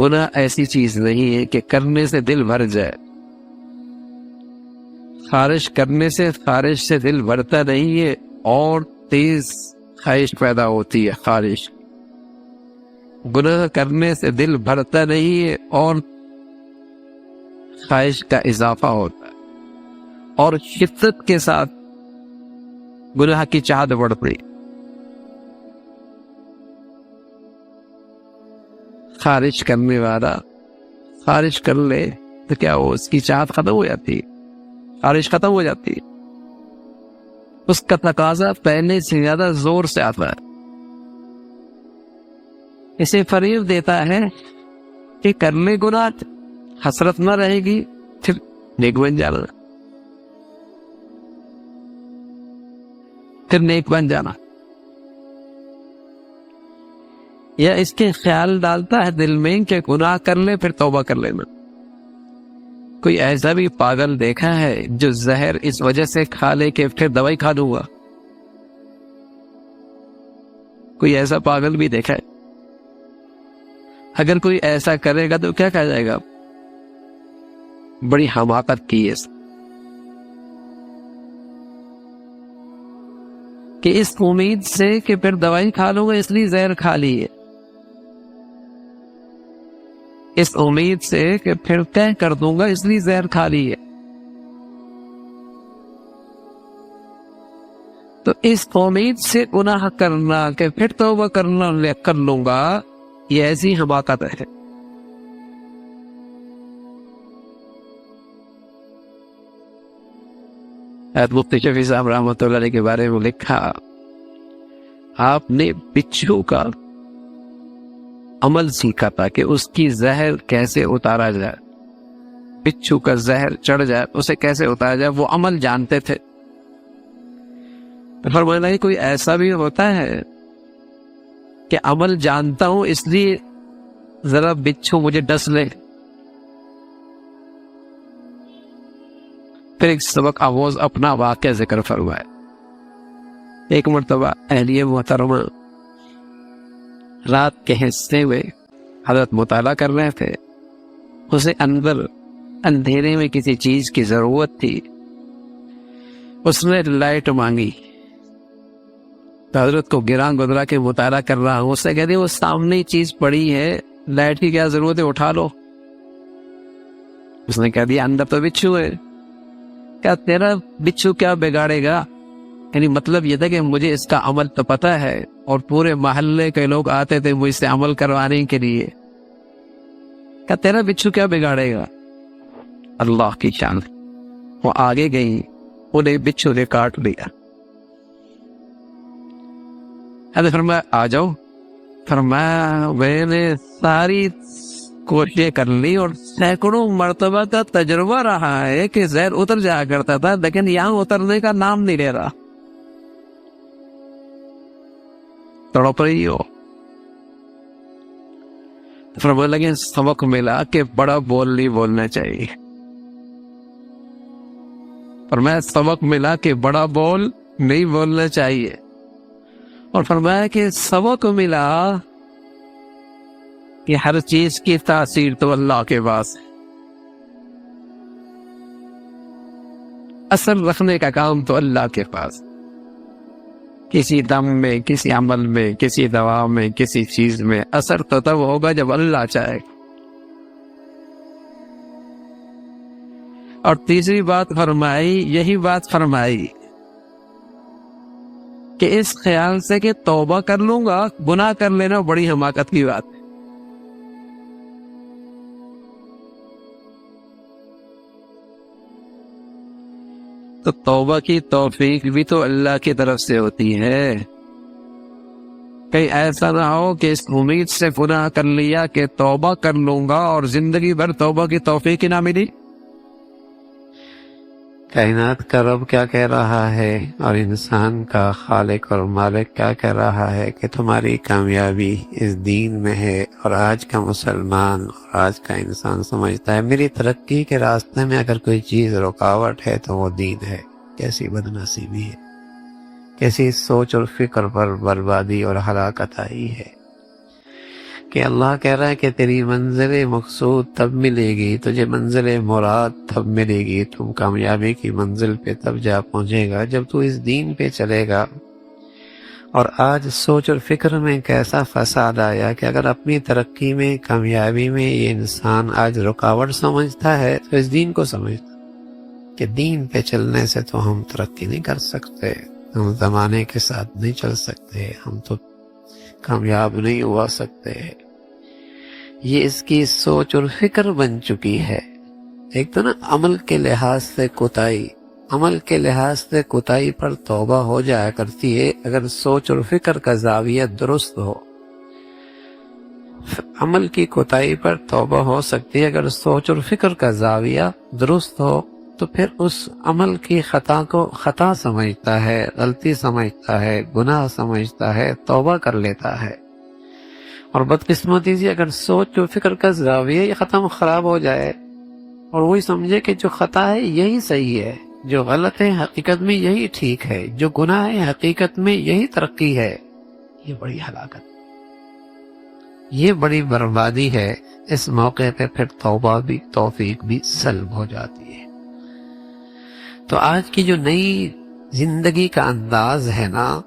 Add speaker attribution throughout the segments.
Speaker 1: گناہ ایسی چیز نہیں ہے کہ کرنے سے دل بھر جائے. خواہش کرنے سے خواہش سے دل بھرتا نہیں ہے، اور تیز خواہش پیدا ہوتی ہے. خواہش گناہ کرنے سے دل بھرتا نہیں ہے، اور خواہش کا اضافہ ہوتا ہے، اور شدت کے ساتھ گناہ کی چاہت بڑھتی. خواہش کرنے والا خواہش کر لے تو کیا ہو، اس کی چاہت ختم ہو جاتی ہے، خواہش ختم ہو جاتی ہے، اس کا تقاضا پہلے سے زیادہ زور سے آتا ہے. اسے فریب دیتا ہے کہ کرنے گناہ حسرت نہ رہے گی، پھر نیک بن جانا، پھر نیک بن جانا. یا اس کے خیال ڈالتا ہے دل میں کہ گناہ کر لے پھر توبہ کر لینا. کوئی ایسا بھی پاگل دیکھا ہے جو زہر اس وجہ سے کھا لے کہ پھر دوائی کھا لوں گا؟ کوئی ایسا پاگل بھی دیکھا ہے؟ اگر کوئی ایسا کرے گا تو کیا کہا جائے گا؟ بڑی حماقت کی ہے کہ اس امید سے کہ پھر دوائی کھا لوں گا اس لیے زہر کھا لی ہے، اس امید سے کہ پھر طے کر دوں گا اس لیے زہر کھا لی ہے. تو اس امید سے گناہ کرنا کہ پھر توبہ کرنا کر لوں گا، یہ ایسی حماقت ہے. مفتی شفیع صاحب رحمۃ اللہ علیہ کے بارے میں لکھا، آپ نے بچھو کا عمل سیکھا تھا کہ اس کی زہر کیسے اتارا جائے، بچھو کا زہر چڑھ جائے اسے کیسے اتارا جائے، وہ عمل جانتے تھے. فرمایا کہ کوئی ایسا بھی ہوتا ہے کہ عمل جانتا ہوں اس لیے ذرا بچھو مجھے ڈس لے. پھر ایک سبق آموز اپنا واقعہ ذکر فرمائے. ایک مرتبہ اہلیہ محترمہ رات کے حصے میں حضرت مطالعہ کر رہے تھے، اسے اندر اندھیرے میں کسی چیز کی ضرورت تھی، اس نے لائٹ مانگی تو حضرت کو گراں گدرا کے مطالعہ کر رہا ہوں، اس سے کہتے وہ سامنے ہی چیز پڑی ہے، لائٹ کی کیا ضرورت ہے، اٹھا لو. اس نے کہہ دیا اندر تو بچھو ہے. کیا تیرا بچھو کیا بگاڑے گا؟ یعنی مطلب یہ تھا کہ مجھے اس کا عمل تو پتا ہے، اور پورے محلے کے لوگ آتے تھے مجھ سے عمل کروانے کے لیے، کیا تیرا بچھو کیا بگاڑے گا؟ اللہ کی شان. وہ آگے گئی، انہیں بچھو نے کاٹ لیا. فرمایا آ جاؤ. فرمایا میں نے ساری کوششیں کر لی اور سینکڑوں مرتبہ کا تجربہ رہا ہے کہ زہر اتر جایا کرتا تھا، لیکن یہاں اترنے کا نام نہیں لے رہا. تڑپ رہی ہو. فرمانے لگے سبق ملا کہ بڑا بول نہیں بولنا چاہیے. فرمایا سبق ملا کہ بڑا بول نہیں بولنا چاہیے. اور فرمایا کہ سبق ملا کہ ہر چیز کی تاثیر تو اللہ کے پاس ہے، اثر رکھنے کا کام تو اللہ کے پاس. کسی دم میں، کسی عمل میں، کسی دوا میں، کسی چیز میں اثر تو تب ہوگا جب اللہ چاہے. اور تیسری بات فرمائی، یہی بات فرمائی کہ اس خیال سے کہ توبہ کر لوں گا، گناہ کر لینا بڑی حماقت کی بات ہے. تو توبہ کی توفیق بھی تو اللہ کی طرف سے ہوتی ہے. کہیں ایسا نہ ہو کہ اس امید سے گناہ کر لیا کہ توبہ کر لوں گا اور زندگی بھر توبہ کی توفیق ہی نہ ملی. کائنات کا رب کیا کہہ رہا ہے اور انسان کا خالق اور مالک کیا کہہ رہا ہے کہ تمہاری کامیابی اس دین میں ہے. اور آج کا مسلمان اور آج کا انسان سمجھتا ہے میری ترقی کے راستے میں اگر کوئی چیز رکاوٹ ہے تو وہ دین ہے. کیسی بدنصیبی ہے، کیسی سوچ اور فکر پر بربادی اور ہلاکت آئی ہے. کہ اللہ کہہ رہا ہے کہ تیری منزل مقصود تب ملے گی، تجھے منزل مراد تب ملے گی، تم کامیابی کی منزل پہ تب جا پہنچے گا جب تو اس دین پہ چلے گا۔ اور آج سوچ اور فکر میں کیسا فساد آیا کہ اگر اپنی ترقی میں، کامیابی میں یہ انسان آج رکاوٹ سمجھتا ہے تو اس دین کو سمجھتا کہ دین پہ چلنے سے تو ہم ترقی نہیں کر سکتے، ہم زمانے کے ساتھ نہیں چل سکتے، ہم تو کامیاب نہیں ہوا سکتے۔ یہ اس کی سوچ اور فکر بن چکی ہے۔ ایک تو نا عمل کے لحاظ سے کوتاہی، عمل کے لحاظ سے کوتاہی پر توبہ ہو جایا کرتی ہے اگر سوچ اور فکر کا زاویہ درست ہو۔ عمل کی کوتاہی پر توبہ ہو سکتی ہے اگر سوچ اور فکر کا زاویہ درست ہو، تو پھر اس عمل کی خطا کو خطا سمجھتا ہے، غلطی سمجھتا ہے، گناہ سمجھتا ہے، توبہ کر لیتا ہے۔ اور بدقسمتی سے اگر سوچ و فکر کا زاویہ یہ ختم خراب ہو جائے اور وہی سمجھے کہ جو خطا ہے یہی صحیح ہے، جو غلط ہے حقیقت میں یہی ٹھیک ہے، جو گناہ ہے حقیقت میں یہی ترقی ہے، یہ بڑی ہلاکت، یہ بڑی بربادی ہے۔ اس موقع پہ پھر توبہ بھی، توفیق بھی سلب ہو جاتی ہے۔ تو آج کی جو نئی زندگی کا انداز ہے نا،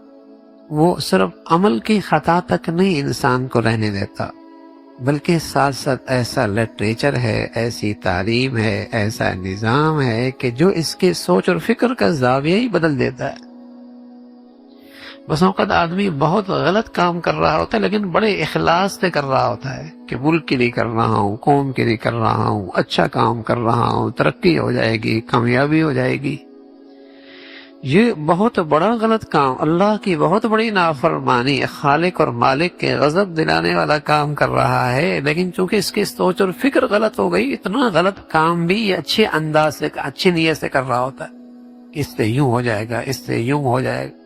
Speaker 1: وہ صرف عمل کی خطا تک نہیں انسان کو رہنے دیتا، بلکہ ساتھ ساتھ ایسا لٹریچر ہے، ایسی تعلیم ہے، ایسا نظام ہے کہ جو اس کے سوچ اور فکر کا زاویہ ہی بدل دیتا ہے۔ بس اوقات آدمی بہت غلط کام کر رہا ہوتا ہے لیکن بڑے اخلاص سے کر رہا ہوتا ہے کہ ملک کے لیے کر رہا ہوں، قوم کے لیے کر رہا ہوں، اچھا کام کر رہا ہوں، ترقی ہو جائے گی، کامیابی ہو جائے گی۔ یہ بہت بڑا غلط کام، اللہ کی بہت بڑی نافرمانی، خالق اور مالک کے غضب دلانے والا کام کر رہا ہے، لیکن چونکہ اس کی سوچ اور فکر غلط ہو گئی، اتنا غلط کام بھی یہ اچھے انداز سے، اچھی نیت سے کر رہا ہوتا ہے، اس سے یوں ہو جائے گا، اس سے یوں ہو جائے گا۔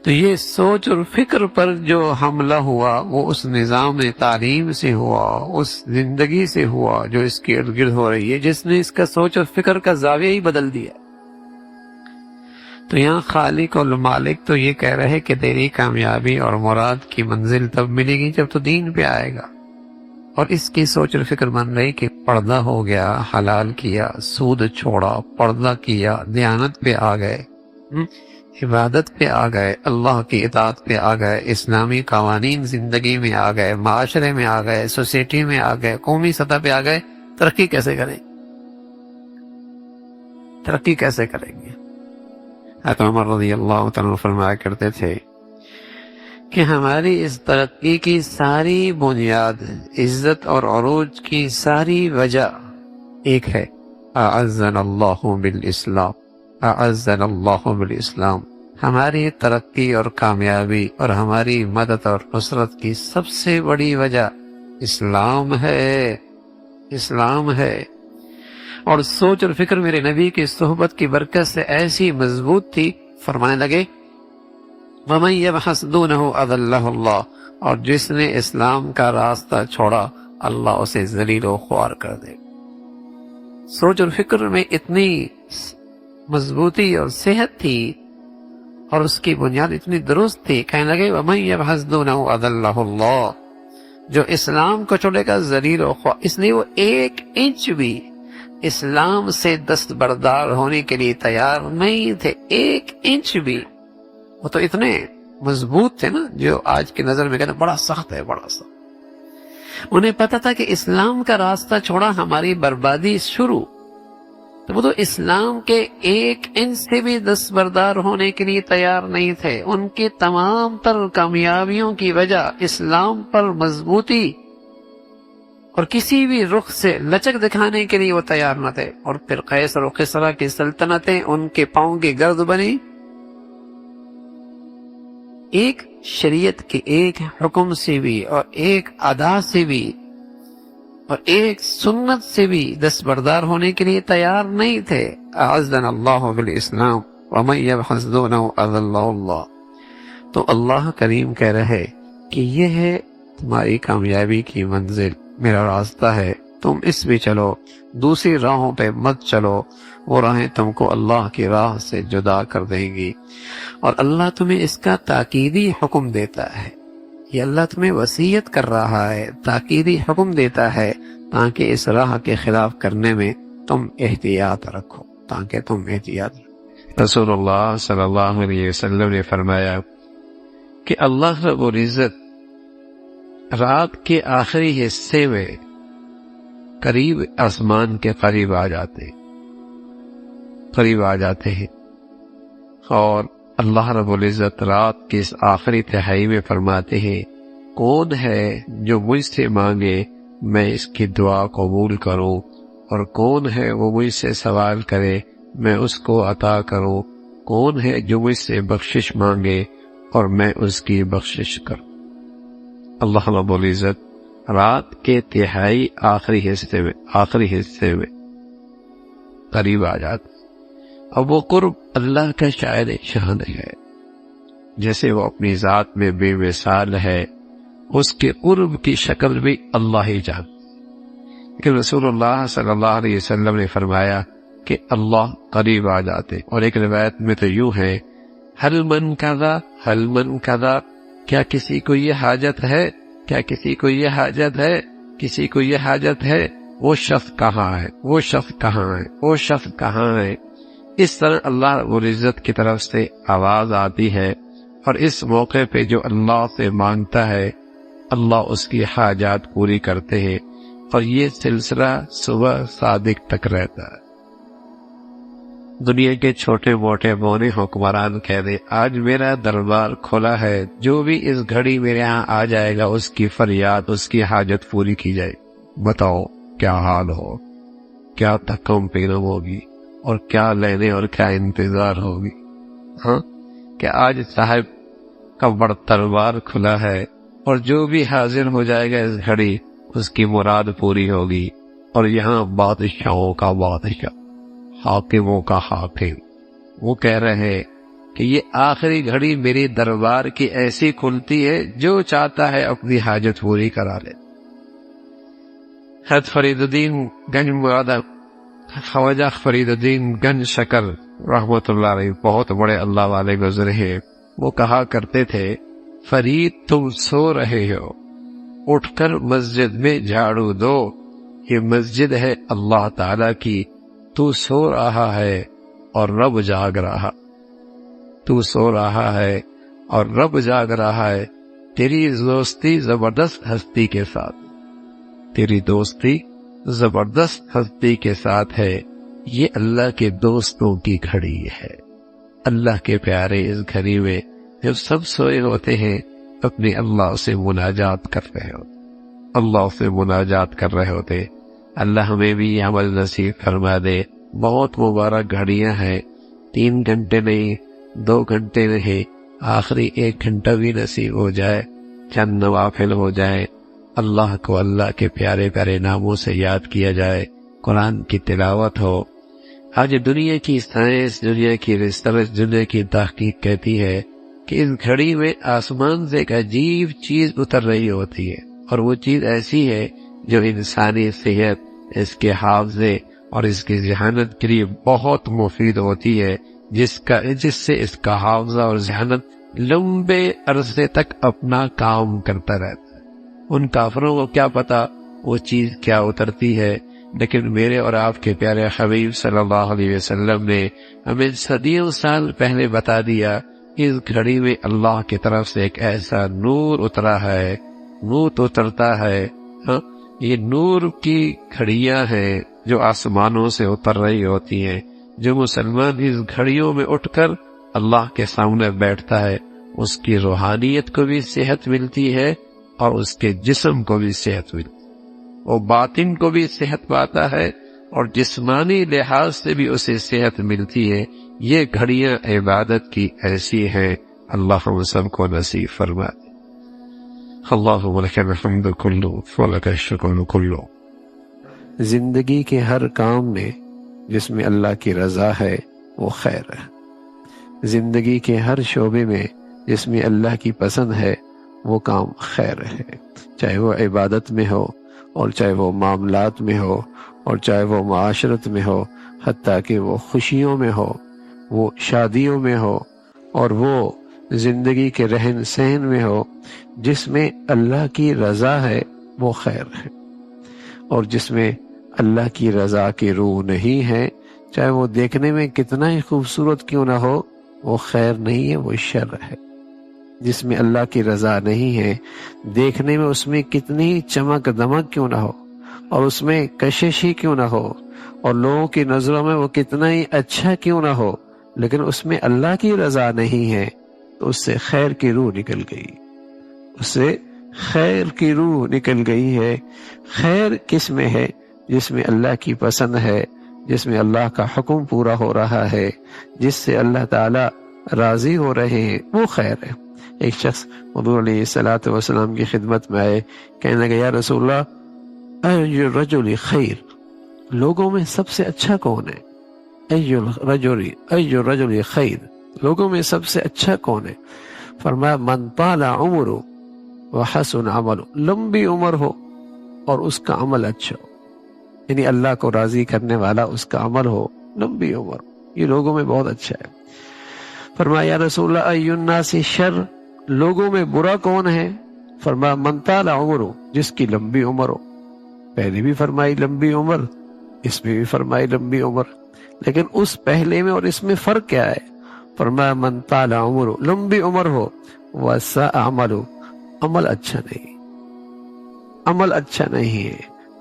Speaker 1: تو یہ سوچ اور فکر پر جو حملہ ہوا وہ اس نظام تعلیم سے ہوا، اس زندگی سے ہوا جو اس کے ارد گرد ہو رہی ہے، جس نے اس کا سوچ اور فکر کا زاویہ ہی بدل دیا۔ تو یہاں خالق اور مالک تو یہ کہہ رہے کہ تیری کامیابی اور مراد کی منزل تب ملے گی جب تو دین پہ آئے گا، اور اس کی سوچ اور فکر بن رہی کہ پردہ ہو گیا، حلال کیا، سود چھوڑا، پردہ کیا، دیانت پہ آ گئے، عبادت پہ آ گئے، اللہ کی اطاعت پہ آ گئے، اسلامی قوانین زندگی میں آ گئے، معاشرے میں آ گئے، سوسائٹی میں آ گئے، قومی سطح پہ آ گئے، ترقی کیسے کریں؟ ترقی کیسے کریں گے؟ حضرت عمر رضی اللہ تعالیٰ فرمایا کرتے تھے کہ ہماری اس ترقی کی ساری بنیاد، عزت اور عروج کی ساری وجہ ایک ہے، اعزنا اللہ بالاسلام، اعزنا اللہ بالاسلام۔ ہماری ترقی اور کامیابی اور ہماری مدد اور نصرت کی سب سے بڑی وجہ اسلام ہے، اسلام ہے۔ اور سوچ اور فکر میرے نبی کی صحبت کی برکت سے ایسی مضبوط تھی، فرمانے لگے وَمَن يَبْحَثْ دُونَهُ أَذَلَّهُ اللَّهُ، اور جس نے اسلام کا راستہ چھوڑا اللہ اسے ذلیل و خوار کر دے۔ سوچ اور فکر میں اتنی مضبوطی اور صحت تھی اور اس کی بنیاد اتنی درست تھی، کہنے لگے وَمَن يَبْحَثْ دُونَهُ أَذَلَّهُ اللَّهُ، جو اسلام کو چھوڑے گا ذلیل و خوار، اس لیے وہ ایک انچ بھی اسلام سے دستبردار ہونے کے لیے تیار نہیں تھے، ایک انچ بھی۔ وہ تو اتنے مضبوط تھے نا، جو آج کی نظر میں کہتے ہیں بڑا سخت ہے، بڑا سخت۔ انہیں پتا تھا کہ اسلام کا راستہ چھوڑا ہماری بربادی شروع، تو وہ تو اسلام کے ایک انچ سے بھی دستبردار ہونے کے لیے تیار نہیں تھے۔ ان کی تمام تر کامیابیوں کی وجہ اسلام پر مضبوطی اور کسی بھی رخ سے لچک دکھانے کے لیے وہ تیار نہ تھے۔ اور پھر قیصر و کسریٰ کی سلطنتیں ان کے پاؤں کی گرد بنی۔ ایک شریعت کے ایک حکم سے بھی اور ایک ادا سے بھی اور ایک سنت سے بھی دستبردار ہونے کے لیے تیار نہیں تھے۔ اعزنا اللہ بالاسلام ومن يبحث دونه اذلہ اللہ۔ تو اللہ کریم کہہ رہے کہ یہ ہے تمہاری کامیابی کی منزل، میرا راستہ ہے، تم اس بھی چلو، دوسری راہوں پہ مت چلو، وہ راہیں تم کو اللہ کی راہ سے جدا کر دیں گی۔ اور اللہ تمہیں اس کا تاکیدی حکم دیتا ہے، یہ اللہ تمہیں وصیت کر رہا ہے، تاکیدی حکم دیتا ہے تاکہ اس راہ کے خلاف کرنے میں تم احتیاط رکھو، تاکہ تم احتیاط رکھو۔ رسول اللہ صلی اللہ علیہ وسلم نے فرمایا کہ اللہ رب العزت رات کے آخری حصے میں قریب آسمان کے قریب آ جاتے ہیں اور اللہ رب العزت رات کی اس آخری تہائی میں فرماتے ہیں کون ہے جو مجھ سے مانگے میں اس کی دعا قبول کروں، اور کون ہے وہ مجھ سے سوال کرے میں اس کو عطا کروں، کون ہے جو مجھ سے بخشش مانگے اور میں اس کی بخشش کروں۔ اللہ رب العزت رات کے تہائی آخری حصے میں قریب آ جاتا، اب وہ قرب اللہ کا شاید شان ہے، جیسے وہ اپنی ذات میں بے مثال ہے، اس کے قرب کی شکل بھی اللہ ہی جانتا۔ لیکن رسول اللہ صلی اللہ علیہ وسلم نے فرمایا کہ اللہ قریب آ جاتے، اور ایک روایت میں تو یوں ہے حل من کذا، کیا کسی کو یہ حاجت ہے، کیا کسی کو یہ حاجت ہے، کسی کو یہ حاجت ہے، وہ شخص کہاں ہے، وہ شخص کہاں ہے، وہ شخص کہاں ہے۔ اس طرح اللہ رب العزت کی طرف سے آواز آتی ہے، اور اس موقع پہ جو اللہ سے مانگتا ہے اللہ اس کی حاجات پوری کرتے ہیں، اور یہ سلسلہ صبح صادق تک رہتا ہے۔ دنیا کے چھوٹے موٹے مونے حکمران کہہ دیں آج میرا دربار کھلا ہے، جو بھی اس گھڑی میرے ہاں آ جائے گا اس کی فریاد، اس کی حاجت پوری کی جائے۔ بتاؤ کیا حال ہو، کیا تکم پیرم ہوگی، اور کیا لینے اور کیا انتظار ہوگی۔ ہاں کہ آج صاحب کا بڑا دربار کھلا ہے، اور جو بھی حاضر ہو جائے گا اس گھڑی اس کی مراد پوری ہوگی، اور یہاں بادشاہوں کا بادشاہ، حاکموں کا حاکم، وہ کہہ رہے ہیں کہ یہ آخری گھڑی میری دربار کی ایسی کھلتی ہے جو چاہتا ہے اپنی حاجت پوری کرا لے۔ حضرت فرید الدین گنج مرادہ خواجہ فرید الدین گنج شکر رحمت اللہ علیہ بہت بڑے اللہ والے گزرے ہیں، وہ کہا کرتے تھے فرید تم سو رہے ہو، اٹھ کر مسجد میں جھاڑو دو، یہ مسجد ہے اللہ تعالی کی، تو سو رہا ہے اور رب جاگ رہا، تو سو رہا ہے اور رب جاگ رہا ہے، تیری دوستی زبردست ہستی کے ساتھ، تیری دوستی زبردست ہستی کے ساتھ ہے، یہ اللہ کے دوستوں کی گھڑی ہے۔ اللہ کے پیارے اس گھڑی میں جب سب سوئے ہوتے ہیں اپنے اللہ سے مناجات کر رہے ہوتے، اللہ سے مناجات کر رہے ہوتے، اللہ ہمیں بھی یہ عمل نصیب فرما دے۔ بہت مبارک گھڑیاں ہیں، 3 گھنٹے نہیں، 2 گھنٹے نہیں، آخری 1 گھنٹہ بھی نصیب ہو جائے، چند نوافل ہو جائے، اللہ کو اللہ کے پیارے پیارے ناموں سے یاد کیا جائے، قرآن کی تلاوت ہو۔ آج دنیا کی سائنس، دنیا کی ریسرچ، دنیا کی تحقیق کہتی ہے کہ اس گھڑی میں آسمان سے ایک عجیب چیز اتر رہی ہوتی ہے، اور وہ چیز ایسی ہے جو انسانی صحت، اس کے حافظے اور اس کی ذہانت کے لیے بہت مفید ہوتی ہے، جس سے اس کا حافظہ اور ذہانت لمبے عرصے تک اپنا کام کرتا رہتا ہے۔ ان کافروں کو کیا پتا وہ چیز کیا اترتی ہے، لیکن میرے اور آپ کے پیارے حبیب صلی اللہ علیہ وسلم نے ہمیں صدیوں سال پہلے بتا دیا، اس گھڑی میں اللہ کی طرف سے ایک ایسا نور اترا ہے، نور تو اترتا ہے، ہاں یہ نور کی گھڑیاں ہیں جو آسمانوں سے اتر رہی ہوتی ہیں۔ جو مسلمان اس گھڑیوں میں اٹھ کر اللہ کے سامنے بیٹھتا ہے اس کی روحانیت کو بھی صحت ملتی ہے اور اس کے جسم کو بھی صحت ملتی ہے، وہ باطن کو بھی صحت پاتا ہے اور جسمانی لحاظ سے بھی اسے صحت ملتی ہے۔ یہ گھڑیاں عبادت کی ایسی ہیں، اللہ ہم سب کو نصیب فرما دے۔ اللہم لک الحمد کلہ ولک الشکر کلہ۔ زندگی کے ہر کام میں جس میں اللہ کی رضا ہے وہ خیر ہے، زندگی کے ہر شعبے میں جس میں اللہ کی پسند ہے وہ کام خیر ہے، چاہے وہ عبادت میں ہو اور چاہے وہ معاملات میں ہو اور چاہے وہ معاشرت میں ہو، حتیٰ کہ وہ خوشیوں میں ہو، وہ شادیوں میں ہو اور وہ زندگی کے رہن سہن میں ہو، جس میں اللہ کی رضا ہے وہ خیر ہے، اور جس میں اللہ کی رضا کی روح نہیں ہے، چاہے وہ دیکھنے میں کتنا ہی خوبصورت کیوں نہ ہو، وہ خیر نہیں ہے، وہ شر ہے۔ جس میں اللہ کی رضا نہیں ہے، دیکھنے میں اس میں کتنی ہی چمک دمک کیوں نہ ہو، اور اس میں کشش ہی کیوں نہ ہو، اور لوگوں کی نظروں میں وہ کتنا ہی اچھا کیوں نہ ہو، لیکن اس میں اللہ کی رضا نہیں ہے، تو اس سے خیر کی روح نکل گئی، اس سے خیر کی روح نکل گئی ہے۔ خیر کس میں ہے؟ جس میں اللہ کی پسند ہے، جس میں اللہ کا حکم پورا ہو رہا ہے، جس سے اللہ تعالی راضی ہو رہے ہیں، وہ خیر ہے۔ ایک شخص حضور علیہ الصلوۃ والسلام کی خدمت میں آئے، کہنے لگے یا رسول اللہ ای الرجل خیر، لوگوں میں سب سے اچھا کون ہے؟ ای الرجل خیر، لوگوں میں سب سے اچھا کون ہے؟ فرمایا من طال عمرہ وحسن عمل، لمبی عمر ہو اور اس کا عمل اچھا ہو، یعنی اللہ کو راضی کرنے والا اس کا عمل ہو، لمبی عمر، یہ لوگوں میں بہت اچھا ہے۔ فرمایا یا رسول اللہ ای الناس شر، لوگوں میں برا کون ہے؟ فرمایا من طال عمرہ، جس کی لمبی عمر ہو۔ پہلے بھی فرمائی لمبی عمر، اس میں بھی فرمائی لمبی عمر، لیکن اس پہلے میں اور اس میں فرق کیا ہے؟ فرمایا من طال عمرہ، لمبی عمر ہو، وساء عملہ، عمل اچھا نہیں، عمل اچھا نہیں ہے،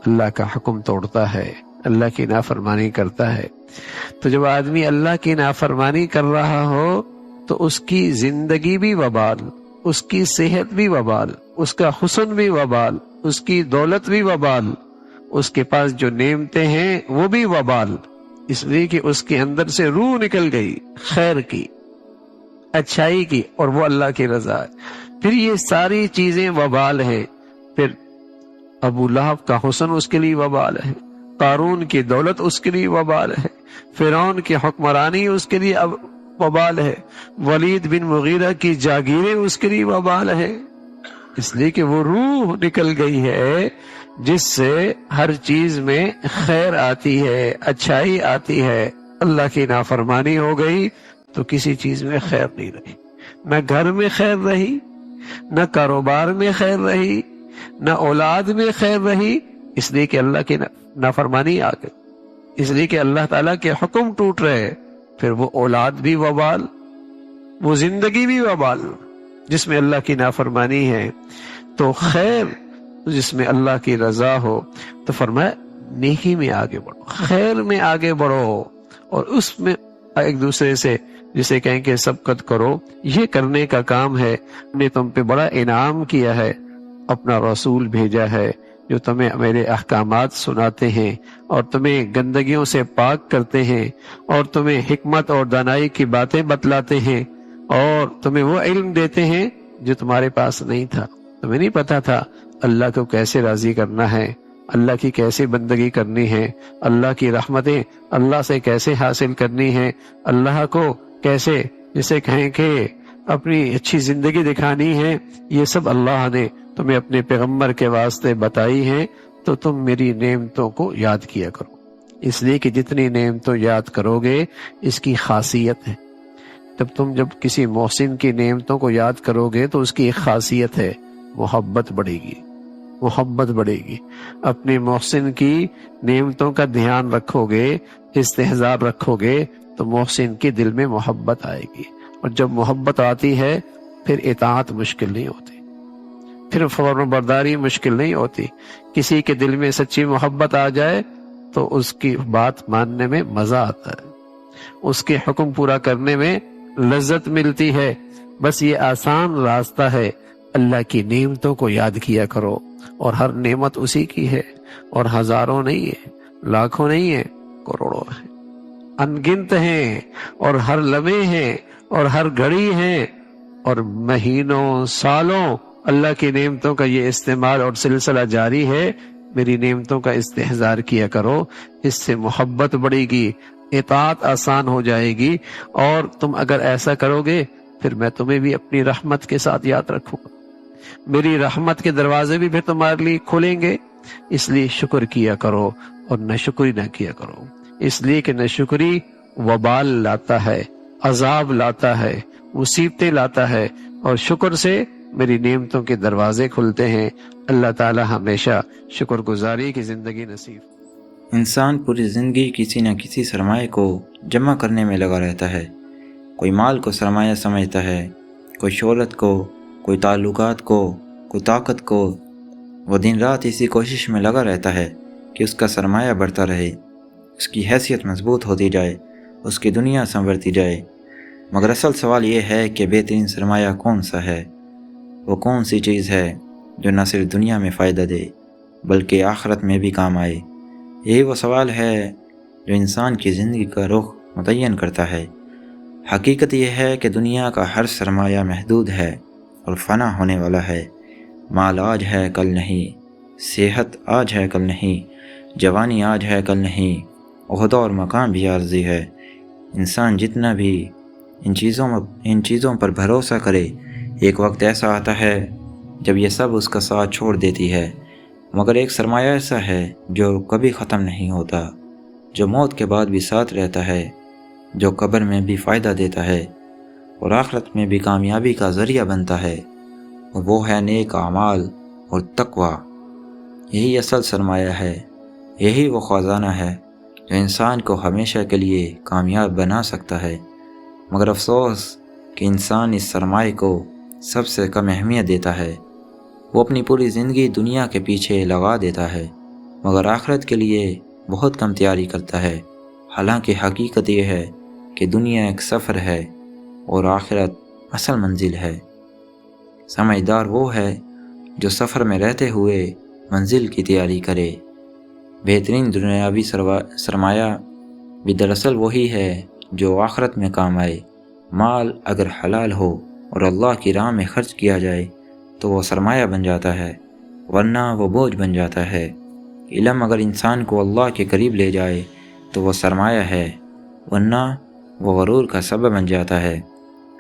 Speaker 1: اللہ کا حکم توڑتا ہے، اللہ کی نافرمانی کرتا ہے۔ تو جب آدمی اللہ کی نافرمانی کر رہا ہو تو اس کی زندگی بھی وبال، اس کی صحت بھی وبال، اس کا حسن بھی وبال، اس کی دولت بھی وبال، اس کے پاس جو نعمتیں ہیں وہ بھی وبال، اس لیے کہ اس کے اندر سے روح نکل گئی خیر کی، اچھائی کی، اور وہ اللہ کی رضا ہے۔ پھر یہ ساری چیزیں وبال ہیں۔ پھر ابو لہب کا حسن اس کے لیے وبال ہے، قارون کی دولت اس کے لیے وبال ہے، فرعون کی حکمرانی اس کے لیے وبال ہے، ولید بن مغیرہ کی جاگیریں اس کے لیے وبال ہے، اس لیے کہ وہ روح نکل گئی ہے جس سے ہر چیز میں خیر آتی ہے، اچھائی آتی ہے۔ اللہ کی نافرمانی ہو گئی تو کسی چیز میں خیر نہیں رہی، نہ گھر میں خیر رہی، نہ کاروبار میں خیر رہی، نہ اولاد میں خیر رہی، اس لیے کہ اللہ کی نافرمانی آ گئی، اس لیے کہ اللہ تعالیٰ کے حکم ٹوٹ رہے، پھر وہ اولاد بھی وبال، وہ زندگی بھی وبال جس میں اللہ کی نافرمانی ہے۔ تو خیر جس میں اللہ کی رضا ہو، تو فرمایا نیکی میں آگے بڑھو، خیر میں آگے بڑھو، اور اس میں ایک دوسرے سے جسے کہیں کہ سبقت کرو، یہ کرنے کا کام ہے۔ نے تم پہ بڑا انعام کیا ہے، اپنا رسول بھیجا ہے جو تمہیں میرے احکامات سناتے ہیں اور تمہیں گندگیوں سے پاک کرتے ہیں، اور تمہیں حکمت اور دانائی کی باتیں بتلاتے ہیں، اور تمہیں وہ علم دیتے ہیں جو تمہارے پاس نہیں تھا۔ تمہیں نہیں پتا تھا اللہ کو کیسے راضی کرنا ہے، اللہ کی کیسے بندگی کرنی ہے، اللہ کی رحمتیں اللہ سے کیسے حاصل کرنی ہے، اللہ کو کیسے جسے کہیں کہ اپنی اچھی زندگی دکھانی ہے، یہ سب اللہ نے تمہیں اپنے پیغمبر کے واسطے بتائی ہیں۔ تو تم میری نعمتوں کو یاد کیا کرو، اس لیے کہ جتنی نعمتوں یاد کرو گے اس کی خاصیت ہے۔ جب کسی محسن کی نعمتوں کو یاد کرو گے تو اس کی ایک خاصیت ہے، محبت بڑھے گی، محبت بڑھے گی۔ اپنے محسن کی نعمتوں کا دھیان رکھو گے، استحضار رکھو گے، تو محسن کے دل میں محبت آئے گی، اور جب محبت آتی ہے پھر اطاعت مشکل نہیں ہوتی، پھر فرمان برداری مشکل نہیں ہوتی۔ کسی کے دل میں سچی محبت آ جائے تو اس کی بات ماننے میں مزہ آتا ہے، اس کے حکم پورا کرنے میں لذت ملتی ہے۔ بس یہ آسان راستہ ہے، اللہ کی نعمتوں کو یاد کیا کرو، اور ہر نعمت اسی کی ہے، اور ہزاروں نہیں ہے، لاکھوں نہیں ہے، کروڑوں ہے، انگنت ہیں، اور ہر لمحے ہیں، اور ہر گھڑی ہیں، اور مہینوں سالوں اللہ کی نعمتوں کا یہ استعمال اور سلسلہ جاری ہے۔ میری نعمتوں کا استحضار کیا کرو، اس سے محبت بڑھے گی، اطاعت آسان ہو جائے گی، اور تم اگر ایسا کرو گے پھر میں تمہیں بھی اپنی رحمت کے ساتھ یاد رکھوں گا، میری رحمت کے دروازے بھی پھر تمہارے لیے کھولیں گے۔ اس لیے شکر کیا کرو اور ناشکری نہ کیا کرو، اس لیے کہ ناشکری وبال لاتا ہے، عذاب لاتا ہے، مصیبتیں لاتا ہے، اور شکر سے میری نعمتوں کے دروازے کھلتے ہیں۔ اللہ تعالی ہمیشہ شکر گزاری کی زندگی نصیب۔
Speaker 2: انسان پوری زندگی کسی نہ کسی سرمایہ کو جمع کرنے میں لگا رہتا ہے۔ کوئی مال کو سرمایہ سمجھتا ہے، کوئی شہرت کو، کوئی تعلقات کو، کوئی طاقت کو۔ وہ دن رات اسی کوشش میں لگا رہتا ہے کہ اس کا سرمایہ بڑھتا رہے، اس کی حیثیت مضبوط ہوتی جائے، اس کی دنیا سنورتی جائے۔ مگر اصل سوال یہ ہے کہ بہترین سرمایہ کون سا ہے؟ وہ کون سی چیز ہے جو نہ صرف دنیا میں فائدہ دے بلکہ آخرت میں بھی کام آئے؟ یہی وہ سوال ہے جو انسان کی زندگی کا رخ متعین کرتا ہے۔ حقیقت یہ ہے کہ دنیا کا ہر سرمایہ محدود ہے اور فنا ہونے والا ہے۔ مال آج ہے کل نہیں، صحت آج ہے کل نہیں، جوانی آج ہے کل نہیں، عہدہ اور مقام بھی عارضی ہے۔ انسان جتنا بھی ان چیزوں پر بھروسہ کرے، ایک وقت ایسا آتا ہے جب یہ سب اس کا ساتھ چھوڑ دیتی ہے۔ مگر ایک سرمایہ ایسا ہے جو کبھی ختم نہیں ہوتا، جو موت کے بعد بھی ساتھ رہتا ہے، جو قبر میں بھی فائدہ دیتا ہے اور آخرت میں بھی کامیابی کا ذریعہ بنتا ہے، اور وہ ہے نیک اعمال اور تقوی۔ یہی اصل سرمایہ ہے، یہی وہ خزانہ ہے جو انسان کو ہمیشہ کے لیے کامیاب بنا سکتا ہے۔ مگر افسوس کہ انسان اس سرمایہ کو سب سے کم اہمیت دیتا ہے۔ وہ اپنی پوری زندگی دنیا کے پیچھے لگا دیتا ہے، مگر آخرت کے لیے بہت کم تیاری کرتا ہے۔ حالانکہ حقیقت یہ ہے کہ دنیا ایک سفر ہے اور آخرت اصل منزل ہے۔ سمجھدار وہ ہے جو سفر میں رہتے ہوئے منزل کی تیاری کرے۔ بہترین دنیاوی سرمایہ بھی دراصل وہی ہے جو آخرت میں کام آئے۔ مال اگر حلال ہو اور اللہ کی راہ میں خرچ کیا جائے تو وہ سرمایہ بن جاتا ہے، ورنہ وہ بوجھ بن جاتا ہے۔ علم اگر انسان کو اللہ کے قریب لے جائے تو وہ سرمایہ ہے، ورنہ وہ غرور کا سبب بن جاتا ہے۔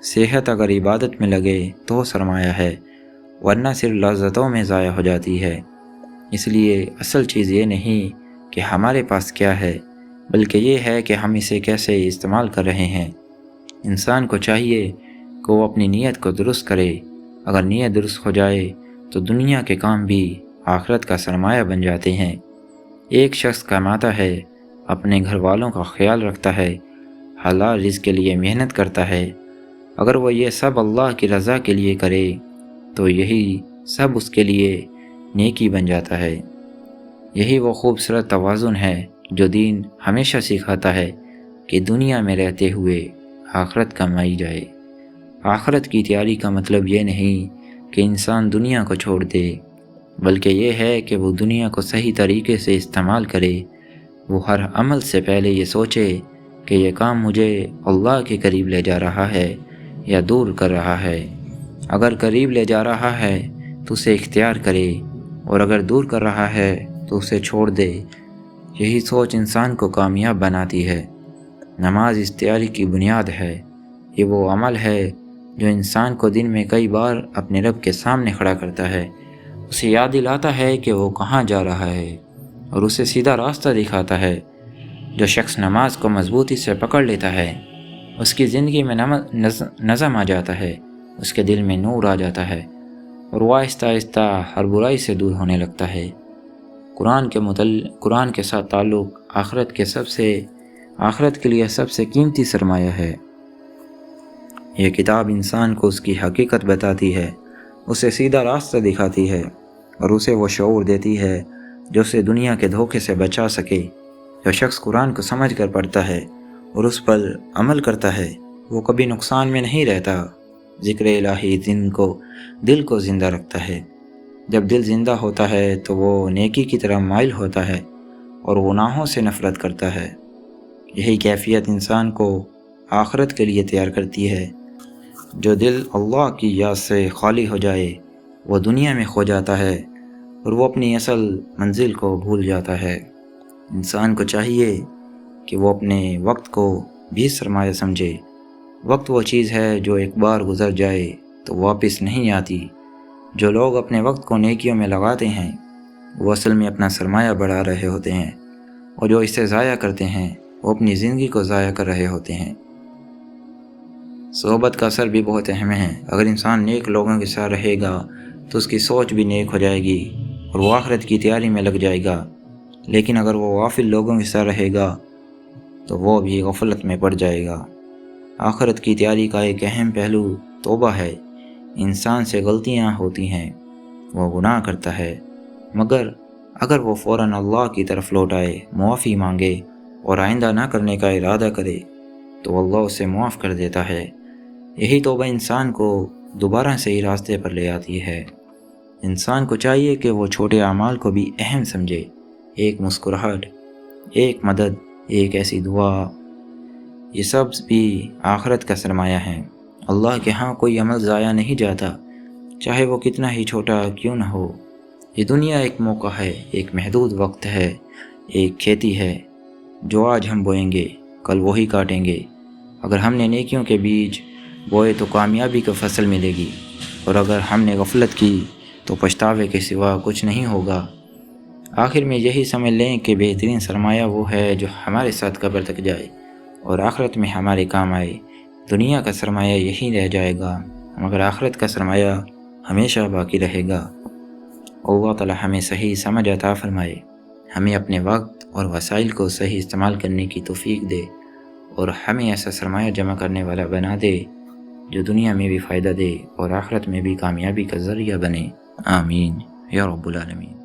Speaker 2: صحت اگر عبادت میں لگے تو سرمایہ ہے، ورنہ صرف لذتوں میں ضائع ہو جاتی ہے۔ اس لیے اصل چیز یہ نہیں کہ ہمارے پاس کیا ہے، بلکہ یہ ہے کہ ہم اسے کیسے استعمال کر رہے ہیں۔ انسان کو چاہیے کہ وہ اپنی نیت کو درست کرے۔ اگر نیت درست ہو جائے تو دنیا کے کام بھی آخرت کا سرمایہ بن جاتے ہیں۔ ایک شخص کماتا ہے، اپنے گھر والوں کا خیال رکھتا ہے، حلال رزق کے لیے محنت کرتا ہے۔ اگر وہ یہ سب اللہ کی رضا کے لیے کرے تو یہی سب اس کے لیے نیکی بن جاتا ہے۔ یہی وہ خوبصورت توازن ہے جو دین ہمیشہ سکھاتا ہے کہ دنیا میں رہتے ہوئے آخرت کمائی جائے۔ آخرت کی تیاری کا مطلب یہ نہیں کہ انسان دنیا کو چھوڑ دے، بلکہ یہ ہے کہ وہ دنیا کو صحیح طریقے سے استعمال کرے۔ وہ ہر عمل سے پہلے یہ سوچے کہ یہ کام مجھے اللہ کے قریب لے جا رہا ہے یا دور کر رہا ہے۔ اگر قریب لے جا رہا ہے تو اسے اختیار کرے، اور اگر دور کر رہا ہے تو اسے چھوڑ دے۔ یہی سوچ انسان کو کامیاب بناتی ہے۔ نماز اس تیاری کی بنیاد ہے۔ یہ وہ عمل ہے جو انسان کو دن میں کئی بار اپنے رب کے سامنے کھڑا کرتا ہے، اسے یاد دلاتا ہے کہ وہ کہاں جا رہا ہے اور اسے سیدھا راستہ دکھاتا ہے۔ جو شخص نماز کو مضبوطی سے پکڑ لیتا ہے، اس کی زندگی میں نظم آ جاتا ہے، اس کے دل میں نور آ جاتا ہے، اور وہ آہستہ آہستہ ہر برائی سے دور ہونے لگتا ہے۔ قرآن کے ساتھ تعلق آخرت کے لیے سب سے قیمتی سرمایہ ہے۔ یہ کتاب انسان کو اس کی حقیقت بتاتی ہے، اسے سیدھا راستہ دکھاتی ہے، اور اسے وہ شعور دیتی ہے جو اسے دنیا کے دھوکے سے بچا سکے۔ جو شخص قرآن کو سمجھ کر پڑھتا ہے اور اس پر عمل کرتا ہے، وہ کبھی نقصان میں نہیں رہتا۔ ذکر الہی دل کو زندہ رکھتا ہے۔ جب دل زندہ ہوتا ہے تو وہ نیکی کی طرف مائل ہوتا ہے اور گناہوں سے نفرت کرتا ہے۔ یہی کیفیت انسان کو آخرت کے لیے تیار کرتی ہے۔ جو دل اللہ کی یاد سے خالی ہو جائے وہ دنیا میں کھو جاتا ہے اور وہ اپنی اصل منزل کو بھول جاتا ہے۔ انسان کو چاہیے کہ وہ اپنے وقت کو بھی سرمایہ سمجھے۔ وقت وہ چیز ہے جو ایک بار گزر جائے تو واپس نہیں آتی۔ جو لوگ اپنے وقت کو نیکیوں میں لگاتے ہیں وہ اصل میں اپنا سرمایہ بڑھا رہے ہوتے ہیں، اور جو اسے ضائع کرتے ہیں وہ اپنی زندگی کو ضائع کر رہے ہوتے ہیں۔ صحبت کا اثر بھی بہت اہم ہے۔ اگر انسان نیک لوگوں کے ساتھ رہے گا تو اس کی سوچ بھی نیک ہو جائے گی اور وہ آخرت کی تیاری میں لگ جائے گا، لیکن اگر وہ غافل لوگوں کے ساتھ رہے گا تو وہ بھی غفلت میں پڑ جائے گا۔ آخرت کی تیاری کا ایک اہم پہلو توبہ ہے۔ انسان سے غلطیاں ہوتی ہیں، وہ گناہ کرتا ہے، مگر اگر وہ فوراً اللہ کی طرف لوٹ آئے، معافی مانگے اور آئندہ نہ کرنے کا ارادہ کرے تو اللہ اسے معاف کر دیتا ہے۔ یہی توبہ انسان کو دوبارہ صحیح راستے پر لے آتی ہے۔ انسان کو چاہیے کہ وہ چھوٹے اعمال کو بھی اہم سمجھے۔ ایک مسکراہٹ، ایک مدد، ایک ایسی دعا، یہ سب بھی آخرت کا سرمایہ ہیں۔ اللہ کے ہاں کوئی عمل ضائع نہیں جاتا، چاہے وہ کتنا ہی چھوٹا کیوں نہ ہو۔ یہ دنیا ایک موقع ہے، ایک محدود وقت ہے، ایک کھیتی ہے جو آج ہم بوئیں گے کل وہی کاٹیں گے۔ اگر ہم نے نیکیوں کے بیج بوئے تو کامیابی کا فصل ملے گی، اور اگر ہم نے غفلت کی تو پچھتاوے کے سوا کچھ نہیں ہوگا۔ آخر میں یہی سمجھ لیں کہ بہترین سرمایہ وہ ہے جو ہمارے ساتھ قبر تک جائے اور آخرت میں ہمارے کام آئے۔ دنیا کا سرمایہ یہی رہ جائے گا، مگر آخرت کا سرمایہ ہمیشہ باقی رہے گا۔ اللہ تعالی ہمیں صحیح سمجھ عطا فرمائے، ہمیں اپنے وقت اور وسائل کو صحیح استعمال کرنے کی توفیق دے، اور ہمیں ایسا سرمایہ جمع کرنے والا بنا دے جو دنیا میں بھی فائدہ دے اور آخرت میں بھی کامیابی کا ذریعہ بنے۔ آمین یا رب العالمین۔